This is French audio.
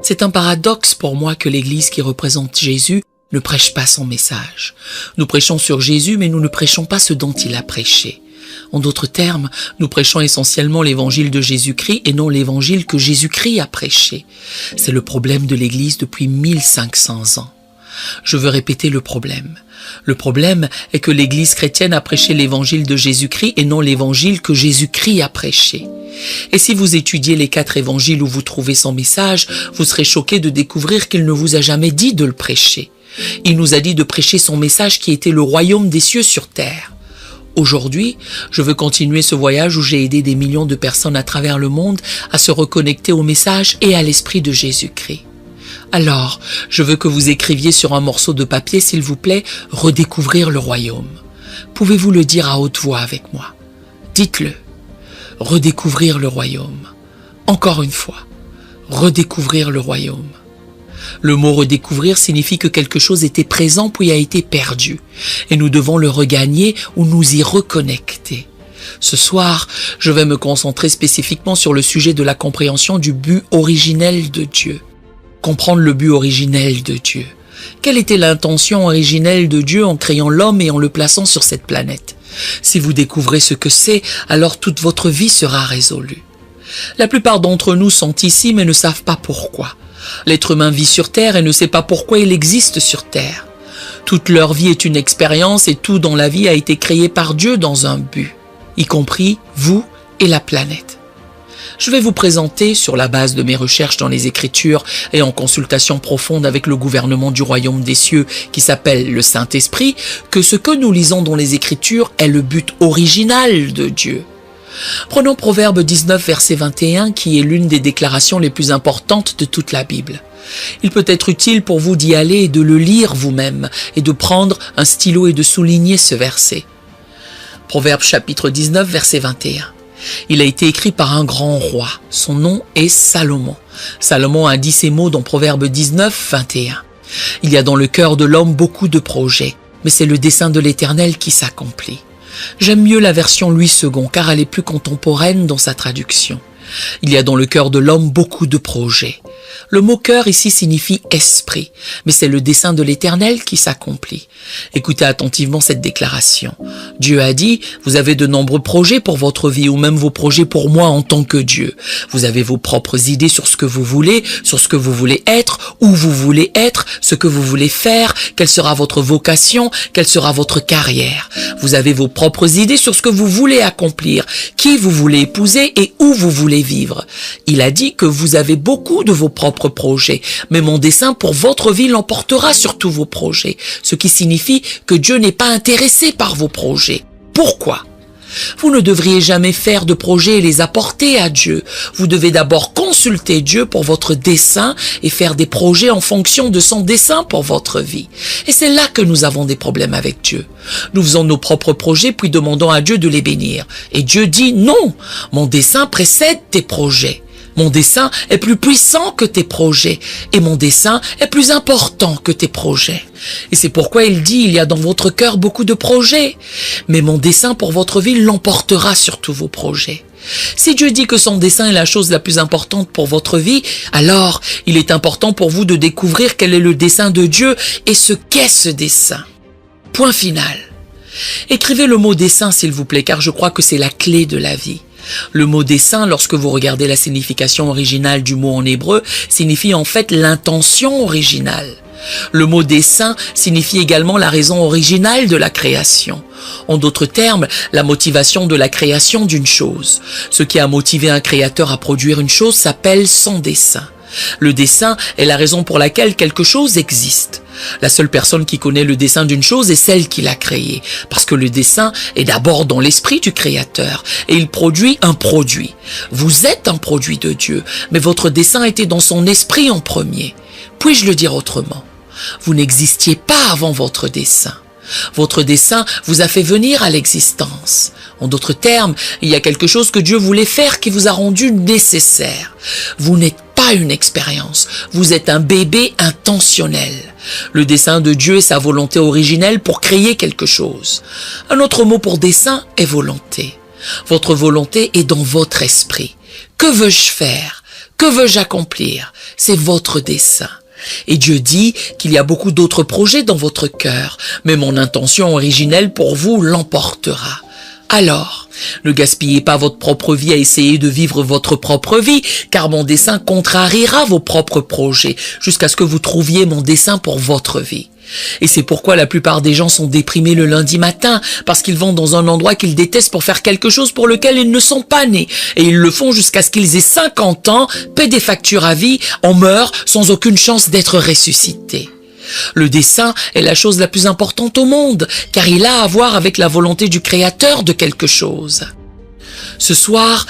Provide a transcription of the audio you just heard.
C'est un paradoxe pour moi que l'Église qui représente Jésus ne prêche pas son message. Nous prêchons sur Jésus, mais nous ne prêchons pas ce dont il a prêché. En d'autres termes, nous prêchons essentiellement l'évangile de Jésus-Christ et non l'évangile que Jésus-Christ a prêché. C'est le problème de l'Église depuis 1500 ans. Je veux répéter le problème. Le problème est que l'Église chrétienne a prêché l'évangile de Jésus-Christ et non l'évangile que Jésus-Christ a prêché. Et si vous étudiez les 4 évangiles où vous trouvez son message, vous serez choqués de découvrir qu'il ne vous a jamais dit de le prêcher. Il nous a dit de prêcher son message qui était le royaume des cieux sur terre. Aujourd'hui, je veux continuer ce voyage où j'ai aidé des millions de personnes à travers le monde à se reconnecter au message et à l'esprit de Jésus-Christ. Alors, je veux que vous écriviez sur un morceau de papier, s'il vous plaît, « Redécouvrir le royaume ». Pouvez-vous le dire à haute voix avec moi? Dites-le. Redécouvrir le royaume. Encore une fois. Redécouvrir le royaume. Le mot redécouvrir signifie que quelque chose était présent puis a été perdu. Et nous devons le regagner ou nous y reconnecter. Ce soir, je vais me concentrer spécifiquement sur le sujet de la compréhension du but originel de Dieu. Comprendre le but originel de Dieu. Quelle était l'intention originelle de Dieu en créant l'homme et en le plaçant sur cette planète? Si vous découvrez ce que c'est, alors toute votre vie sera résolue. La plupart d'entre nous sont ici mais ne savent pas pourquoi. L'être humain vit sur Terre et ne sait pas pourquoi il existe sur Terre. Toute leur vie est une expérience et tout dans la vie a été créé par Dieu dans un but, y compris vous et la planète. Je vais vous présenter, sur la base de mes recherches dans les Écritures et en consultation profonde avec le gouvernement du royaume des cieux qui s'appelle le Saint-Esprit, que ce que nous lisons dans les Écritures est le but original de Dieu. Prenons Proverbe 19, verset 21, qui est l'une des déclarations les plus importantes de toute la Bible. Il peut être utile pour vous d'y aller et de le lire vous-même et de prendre un stylo et de souligner ce verset. Proverbe chapitre 19, verset 21. Il a été écrit par un grand roi. Son nom est Salomon. Salomon a dit ces mots dans Proverbe 19, 21. Il y a dans le cœur de l'homme beaucoup de projets, mais c'est le dessein de l'Éternel qui s'accomplit. J'aime mieux la version Louis II car elle est plus contemporaine dans sa traduction. Il y a dans le cœur de l'homme beaucoup de projets. Le mot cœur ici signifie esprit, mais c'est le dessein de l'Éternel qui s'accomplit. Écoutez attentivement cette déclaration. Dieu a dit, vous avez de nombreux projets pour votre vie ou même vos projets pour moi en tant que Dieu. Vous avez vos propres idées sur ce que vous voulez être, où vous voulez être, ce que vous voulez faire, quelle sera votre vocation, quelle sera votre carrière. Vous avez vos propres idées sur ce que vous voulez accomplir, qui vous voulez épouser et où vous voulez vivre. Il a dit que vous avez beaucoup de vos propres projets, mais mon dessein pour votre vie l'emportera sur tous vos projets, ce qui signifie que Dieu n'est pas intéressé par vos projets. Pourquoi? Vous ne devriez jamais faire de projets et les apporter à Dieu. Vous devez d'abord consulter Dieu pour votre dessein et faire des projets en fonction de son dessein pour votre vie. Et c'est là que nous avons des problèmes avec Dieu. Nous faisons nos propres projets puis demandons à Dieu de les bénir. Et Dieu dit non, mon dessein précède tes projets. Mon dessein est plus puissant que tes projets et mon dessein est plus important que tes projets. Et c'est pourquoi il dit, il y a dans votre cœur beaucoup de projets, mais mon dessein pour votre vie l'emportera sur tous vos projets. Si Dieu dit que son dessein est la chose la plus importante pour votre vie, alors il est important pour vous de découvrir quel est le dessein de Dieu et ce qu'est ce dessein. Point final. Écrivez le mot dessein s'il vous plaît, car je crois que c'est la clé de la vie. Le mot dessein, lorsque vous regardez la signification originale du mot en hébreu, signifie en fait l'intention originale. Le mot dessein signifie également la raison originale de la création. En d'autres termes, la motivation de la création d'une chose. Ce qui a motivé un créateur à produire une chose s'appelle son dessein. Le dessein est la raison pour laquelle quelque chose existe. La seule personne qui connaît le dessein d'une chose est celle qui l'a créée, parce que le dessein est d'abord dans l'esprit du Créateur, et il produit un produit. Vous êtes un produit de Dieu, mais votre dessein était dans son esprit en premier. Puis-je le dire autrement? Vous n'existiez pas avant votre dessein. Votre dessein vous a fait venir à l'existence. En d'autres termes, il y a quelque chose que Dieu voulait faire qui vous a rendu nécessaire. Vous n'êtes pas une expérience, vous êtes un bébé intentionnel. Le dessein de Dieu est sa volonté originelle pour créer quelque chose. Un autre mot pour dessein est volonté. Votre volonté est dans votre esprit. Que veux-je faire? Que veux-je accomplir? C'est votre dessein. Et Dieu dit qu'il y a beaucoup d'autres projets dans votre cœur, mais mon intention originelle pour vous l'emportera. Alors, ne gaspillez pas votre propre vie à essayer de vivre votre propre vie, car mon dessein contrariera vos propres projets, jusqu'à ce que vous trouviez mon dessein pour votre vie. Et c'est pourquoi la plupart des gens sont déprimés le lundi matin, parce qu'ils vont dans un endroit qu'ils détestent pour faire quelque chose pour lequel ils ne sont pas nés. Et ils le font jusqu'à ce qu'ils aient 50 ans, paient des factures à vie, en meurent sans aucune chance d'être ressuscités. Le dessein est la chose la plus importante au monde, car il a à voir avec la volonté du Créateur de quelque chose. Ce soir,